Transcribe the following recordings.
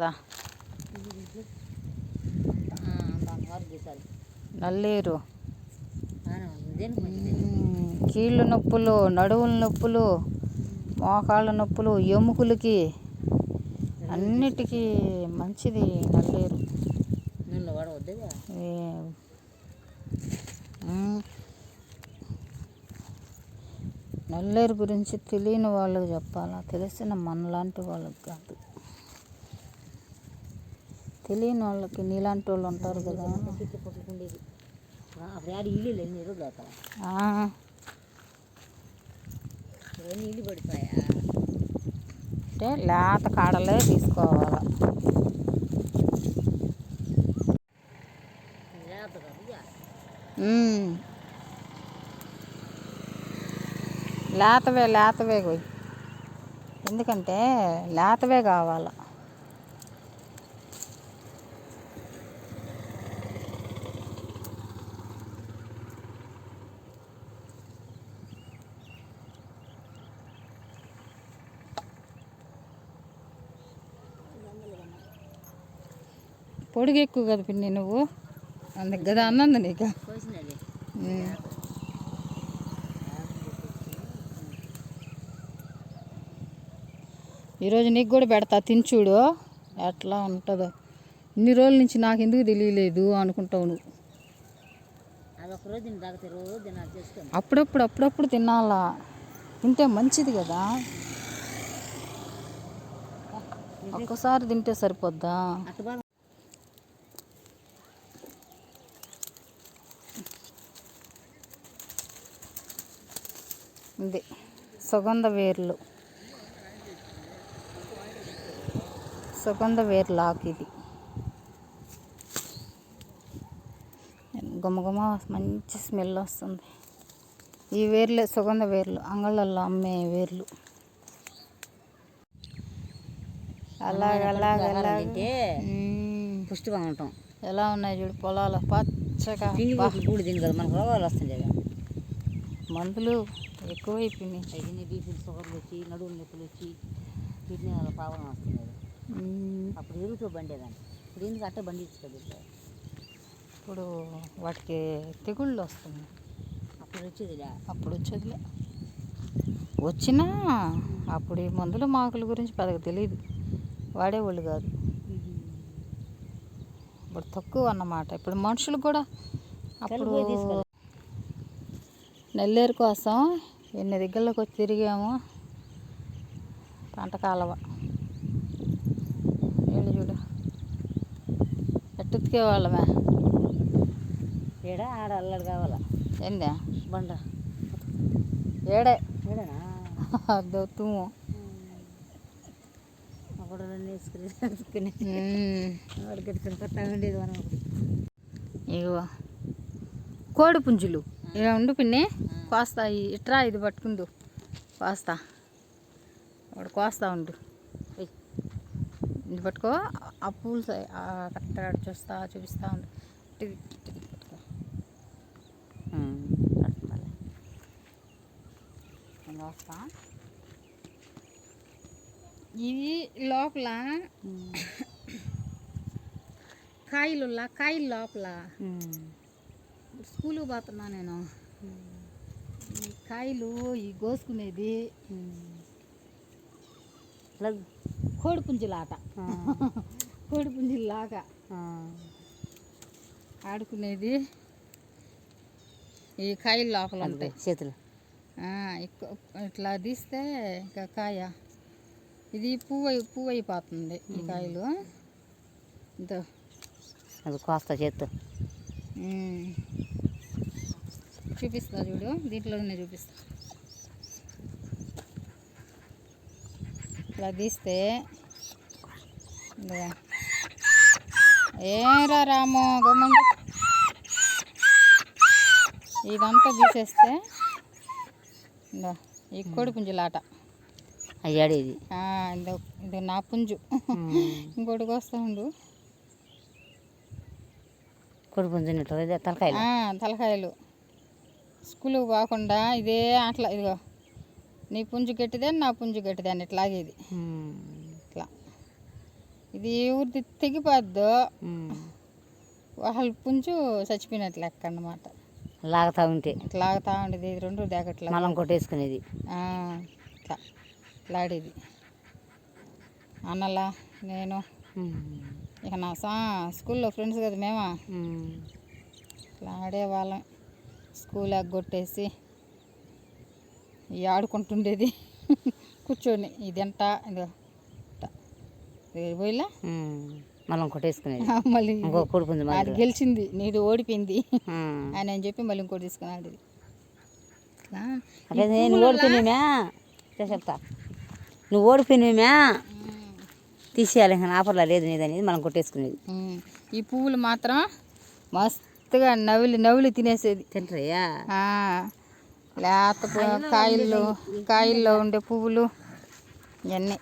పదా నల్లేరు కీళ్ళు నొప్పులు, నడువుల నొప్పులు, మోకాళ్ళ నొప్పులు, ఎముకలకి అన్నిటికీ మంచిది నల్లేరు. నల్లేరు గురించి తెలియని వాళ్ళకి చెప్పాలా, తెలిసిన మనలాంటి వాళ్ళకి కాదు. తెలియని వాళ్ళకి నీలాంటి వాళ్ళు ఉంటారు కదా. అంటే లేత కాడలే తీసుకోవాలా. లేతవే కొయ్యి, ఎందుకంటే లేతవే కావాలా. పొడుగు ఎక్కువ కదా పిన్ని నువ్వు, అందుకు కదా అన్నంది నీకు. ఈరోజు నీకు కూడా పెడతా, తినచూడు ఎట్లా ఉంటుందో. ఇన్ని రోజుల నుంచి నాకు ఎందుకు తెలియలేదు అనుకుంటావు నువ్వు. అప్పుడప్పుడు తినాలా, తింటే మంచిది కదా. ఒక్కసారి తింటే సరిపోద్దా. ఇది సుగంధ వేర్లు ఆకు. ఇది గుమగుమ మంచి స్మెల్ వస్తుంది. ఈ వేర్లే సుగంధ వేర్లు, అంగళ్ళల్లో అమ్మే వేర్లు. అలాగే పుష్టిగా ఉంటాం. ఎలా ఉన్నాయి చూడు పొలాలు పచ్చగా. కూడా తిని కదా మనకు రోగాలు వస్తుంది కదా. మందులు ఎక్కువైపోయినాయి. బీపీ షుగర్లు వచ్చి, నడువులు నొప్పులు వచ్చి, కిడ్నీ వల్ల ప్రాబ్లం వస్తుంది. అప్పుడు ఎరువుతో బండేదాన్ని, ఇప్పుడు ఎందుకు అట్టే బండిచ్చు కదా. ఇప్పుడు వాటికి తెగుళ్ళు వస్తుంది. అప్పుడు వచ్చేదిలే. వచ్చినా అప్పుడు ఈ మందుల మాకుల గురించి పెద్దగా తెలియదు, వాడేవాళ్ళు కాదు. ఇప్పుడు తక్కువ అన్నమాట. ఇప్పుడు మనుషులు కూడా అప్పుడు నల్లేరు కోసం ఎన్ని దగ్గరలోకి వచ్చి తిరిగాము. పంట కాలవ వీళ్ళు చూడు ఎట్టుతికే వాళ్ళమే. ఏడా ఆడ అల్లడు కావాలా ఏందా బండ ఏడేనా దొత్తుము అప్పుడు ఉండేది మనం. ఇగో కోడి పుంజులు ఇక ఉండు పిన్ని, కోస్తా. ఇట్రా ఇది పట్టుకుందు, కోస్తా. వాడు కోస్తా ఉండు. ఇది పట్టుకో, ఆ పూలు కరెక్ట్గా చూపిస్తా ఉండు. పట్టుకో కోస్తా. ఇవి లోపల కాయలు లోపల స్కూల్కి పోతున్నా నేను. ఈ కాయలు ఈ కోసుకునేది కోడిపుంజులాట. కోడిపుంజులాగా ఆడుకునేది ఈ కాయలు లోపల ఉంటాయి చేతులు. ఇట్లా తీస్తే ఇంకా కాయ ఇది పువ్వు అయిపోతుంది. ఈ కాయలు ఇంత అది కోస్తా చేత్తో చూపిస్తా చూడు, దీంట్లోనే చూపిస్తా. ఇలా తీస్తే ఏరా రామో గమ్మండు, ఇదంతా తీసేస్తే ఈ కోడి పుంజులాట అయ్యాడేది. ఇది నా పుంజు. ఇంకోటి వస్తూ ఉండు. కోడి పుంజు తలకాయలు స్కూల్కి పోకుండా ఇదే అట్లా. ఇదిగో నీ పుంజు గట్టిదే, నా పుంజు గట్టిదే అని ఇట్లా లాగేది. ఇట్లా ఇది ఊరి తెగిపోద్దు, వాళ్ళు పుంజు చచ్చిపోయినట్టు లెక్క అన్నమాట. లాగుతూ ఉంటే లాగుతూ ఉండేది, ఇది రెండు జాకెట్లు మనం కొట్టేసుకునేది, ఇట్లా లాడేది. అన్నలా నేను ఇక నా స్కూల్లో ఫ్రెండ్స్ కదా మేమా, ఇట్లా ఆడేవాళ్ళం. స్కూల్ ఎగ్గొట్టేసి ఆడుకుంటుండేది కూర్చొని. ఇదంట ఇది పోయిలా మళ్ళీ కొట్టేసుకునేది. మళ్ళీ అది గెలిచింది, నీది ఓడిపోయింది అని చెప్పి మళ్ళీ ఇంకోటి తీసుకుని ఆడేది. నువ్వు ఓడిపోయినా చెప్తా, నువ్వు ఓడిపోయినా తీసేయాలి, ఆఫర్లో లేదు నీది అనేది మనం కొట్టేసుకునేది. ఈ పువ్వులు మాత్రం మస్తుగా నవ్వులు తినేసేది. తింటారయ్యా లేత కాయల్లో ఉండే పువ్వులు ఇవన్నీ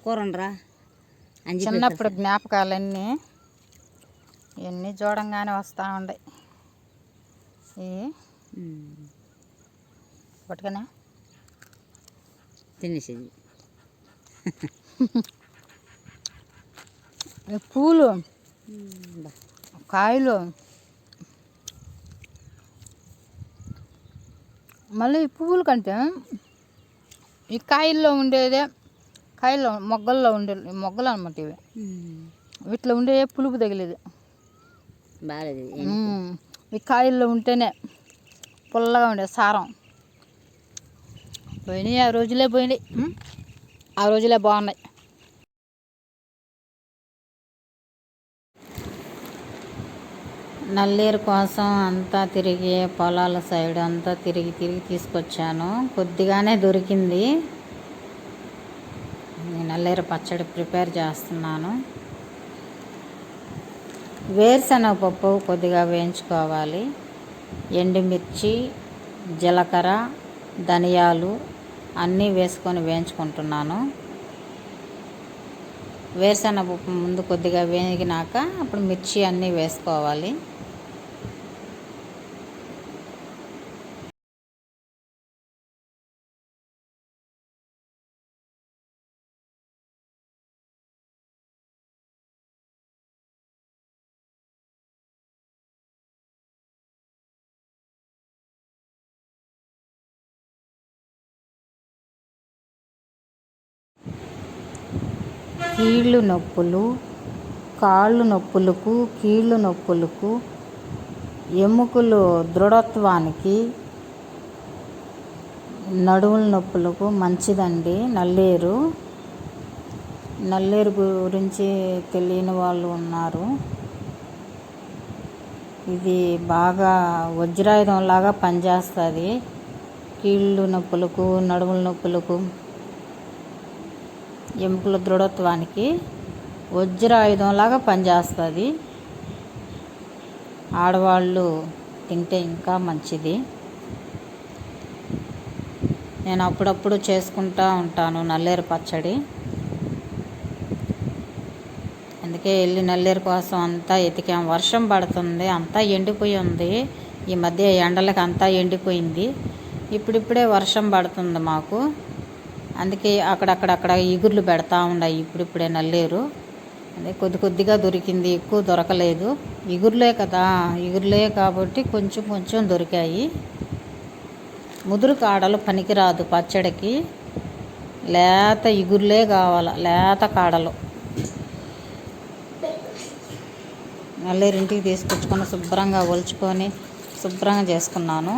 కూరండ్రా అని చిన్నప్పుడు జ్ఞాపకాలన్నీ ఇవన్నీ చూడంగానే వస్తూ ఉండే. పట్టుకనే తినేసేది. పూలు కాయలు మళ్ళీ పువ్వుల కంటే ఈ కాయల్లో ఉండేదే, కాయల్లో మొగ్గల్లో ఉండే మొగ్గలు అనమాట ఇవి. వీటిలో ఉండే పులుపు తగిలేది బాగాలేదు. ఈ కాయల్లో ఉంటేనే పుల్లగా ఉండే సారం. పోయినాయి ఆ రోజులే పోయినాయి, ఆ రోజులే బాగున్నాయి. నల్లేరు కోసం అంతా తిరిగి పొలాల సైడ్ అంతా తిరిగి తీసుకొచ్చాను. కొద్దిగానే దొరికింది. నేను నల్లేరు పచ్చడి ప్రిపేర్ చేస్తున్నాను. వేరుశనగ పప్పు కొద్దిగా వేయించుకోవాలి. ఎండుమిర్చి, జీలకర్ర, ధనియాలు అన్నీ వేసుకొని వేయించుకుంటున్నాను. వేరుశనగ పప్పు ముందు కొద్దిగా వేగినాక అప్పుడు మిర్చి అన్నీ వేసుకోవాలి. కీళ్ళు నొప్పులు, కాళ్ళు నొప్పులకు, కీళ్ళు నొప్పులకు, ఎముకలు దృఢత్వానికి, నడుముల నొప్పులకు మంచిదండి నల్లేరు. నల్లేరు గురించి తెలియని వాళ్ళు ఉన్నారు. ఇది బాగా వజ్రాయుధంలాగా పనిచేస్తుంది. కీళ్ళు నొప్పులకు, నడుముల నొప్పులకు, ఎముకల దృఢత్వానికి వజ్రాయుధంలాగా పనిచేస్తుంది. ఆడవాళ్ళు తింటే ఇంకా మంచిది. నేను అప్పుడప్పుడు చేసుకుంటూ ఉంటాను నల్లేరు పచ్చడి. అందుకే వెళ్ళి నల్లేరు కోసం అంతా ఎతికాం. వర్షం పడుతుంది, అంతా ఎండిపోయి ఉంది. ఈ మధ్య ఎండలకు అంతా ఎండిపోయింది. ఇప్పుడిప్పుడే వర్షం పడుతుంది మాకు. అందుకే అక్కడక్కడ ఇగుర్లు పెడతా ఉన్నాయి. ఇప్పుడిప్పుడే నల్లేరు అదే కొద్దిగా దొరికింది, ఎక్కువ దొరకలేదు. ఇగుర్లే కదా, ఇగుర్లే కాబట్టి కొంచెం దొరికాయి. ముదురు కాడలు పనికిరాదు పచ్చడికి, లేత ఇగుర్లే కావాలి, లేత కాడలు. నల్లేరు ఇంటికి తీసుకొచ్చుకొని శుభ్రంగా ఒలుచుకొని శుభ్రంగా చేసుకున్నాను.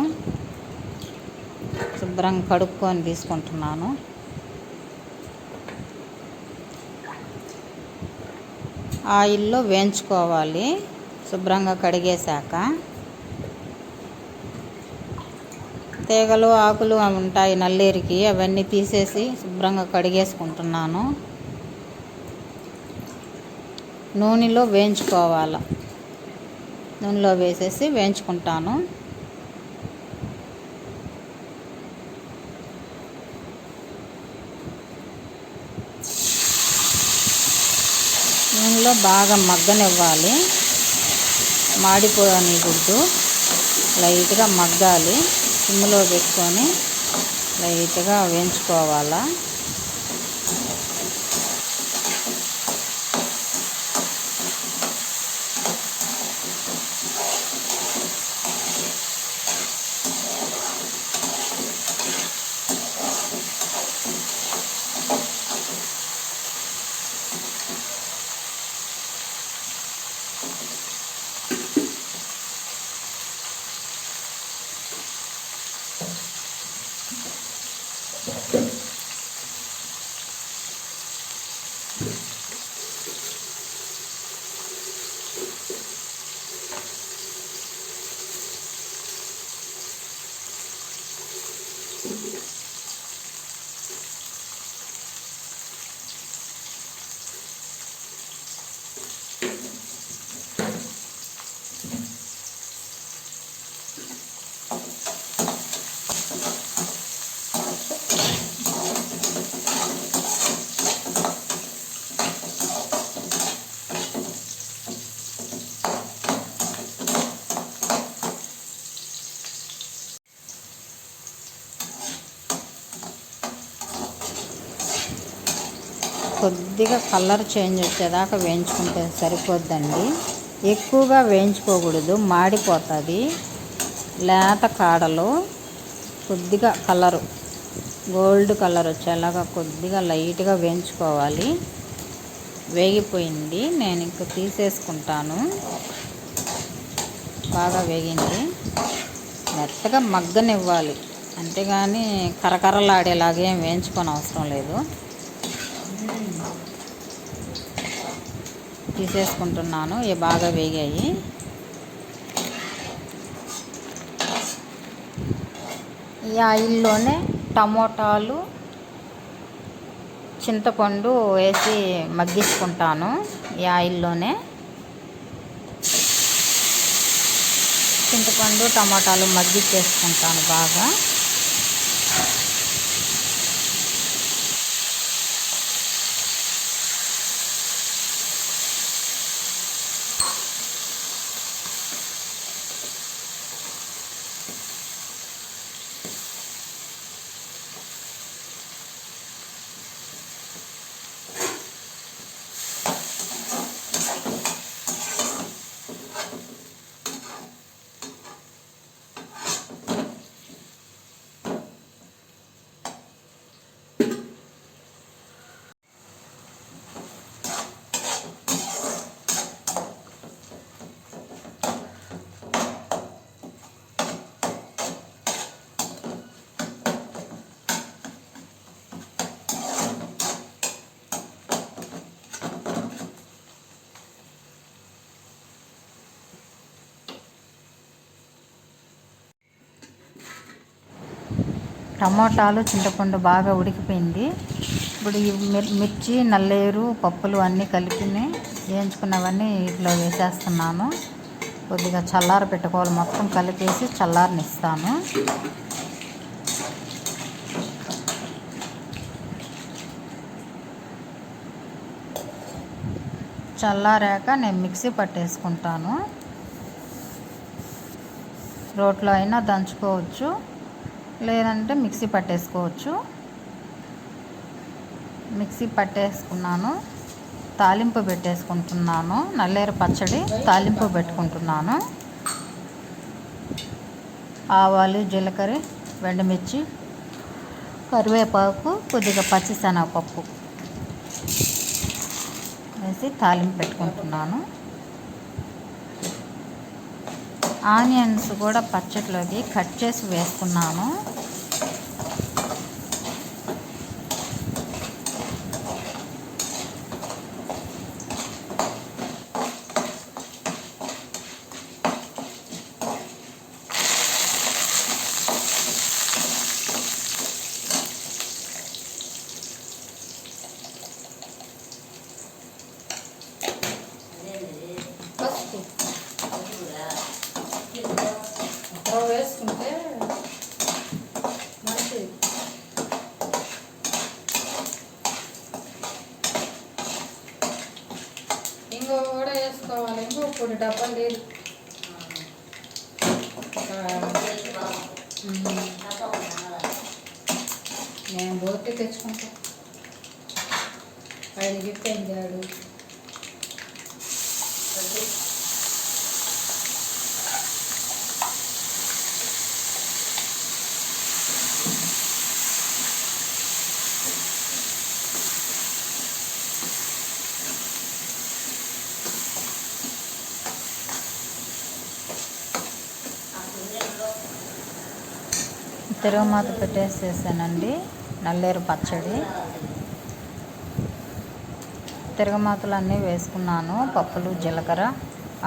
శుభ్రంగా కడుక్కొని తీసుకుంటున్నాను. ఆయిల్లో వేయించుకోవాలి శుభ్రంగా కడిగేశాక. తీగలు ఆకులు ఉంటాయి నల్లేరికి, అవన్నీ తీసేసి శుభ్రంగా కడిగేసుకుంటున్నాను. నూనెలో వేయించుకోవాలి, నూనెలో వేసేసి వేయించుకుంటాను. నూనెలో బాగా మగ్గనివ్వాలి, మాడిపోయనివ్వద్దు, లైట్గా మగ్గాలి. సిమ్లో పెట్టుకొని లైట్గా వేయించుకోవాలా. కొద్దిగా కలర్ చేంజ్ వచ్చేదాకా వేయించుకుంటే సరిపోద్దండి. ఎక్కువగా వేయించుకోకూడదు, మాడిపోతుంది. లేత కాడలు కొద్దిగా కలరు గోల్డ్ కలర్ వచ్చేలాగా కొద్దిగా లైట్గా వేయించుకోవాలి. వేగిపోయింది, నేను ఇంకా తీసేసుకుంటాను. బాగా వేగింది, మెత్తగా మగ్గనివ్వాలి, అంతేగాని కరకరలాడేలాగేం వేయించుకొని అవసరం లేదు. తీసేసుకుంటున్నాను, ఇవి బాగా వేగాయి. ఈ ఆయిల్లోనే టమోటాలు, చింతపండు వేసి మగ్గించుకుంటాను. ఈ ఆయిల్లోనే చింతపండు టమాటాలు మగ్గించేసుకుంటాను బాగా. టమోటాలు చింతపండు బాగా ఉడికిపోయింది. ఇప్పుడు ఈ మిర్చి, నల్లేరు, పప్పులు అన్నీ కలిపి వేయించుకున్నవన్నీ ఇట్లా వేసేస్తున్నాను. కొద్దిగా చల్లార పెట్టుకోవాలి, మొత్తం కలిపేసి చల్లారనిస్తాను. చల్లారాక నేను మిక్సీ పట్టేసుకుంటాను. రోట్లో అయినా దంచుకోవచ్చు, లేదంటే మిక్సీ పట్టేసుకోవచ్చు. మిక్సీ పట్టేసుకున్నాను, తాలింపు పెట్టేసుకుంటున్నాను. నల్లేరు పచ్చడి తాలింపు పెట్టుకుంటున్నాను. ఆవాలు, జీలకర్ర, ఎండుమిర్చి, కరివేపాకు, కొద్దిగా పచ్చిశనగపప్పు వేసి తాలింపు పెట్టుకుంటున్నాను. ఆనియన్స్ కూడా పచ్చడిలోకి కట్ చేసి వేసుకున్నాను. వేసుకుంటే మంచిది. ఇంకో కూడా వేసుకోవాలి. ఇంకో పొడి డబ్బా లేదు. నేను పోతే తెచ్చుకుంటా. ఆయన చెప్పిందాడు. తిరుగుమాత పెట్టేసేసానండి నల్లేరు పచ్చడి. తిరగమాతలు అన్నీ వేసుకున్నాను. పప్పులు, జీలకర్ర,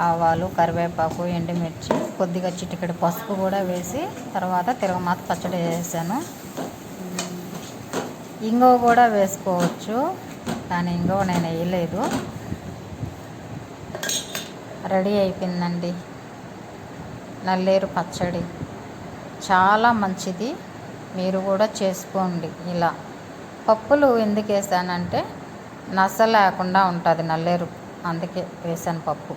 ఆవాలు, కరివేపాకు, ఎండుమిర్చి, కొద్దిగా చిటికెడు పసుపు కూడా వేసి తర్వాత తిరగమాత పచ్చడి వేసాను. ఇంగువ కూడా వేసుకోవచ్చు, కానీ ఇంగువ నేను వేయలేదు. రెడీ అయిపోయిందండి నల్లేరు పచ్చడి. చాలా మంచిది, మీరు కూడా చేసుకోండి. ఇలా పప్పులు ఎందుకు వేసానంటే నస లేకుండా ఉంటుంది నల్లేరు, అందుకే వేసాను పప్పు.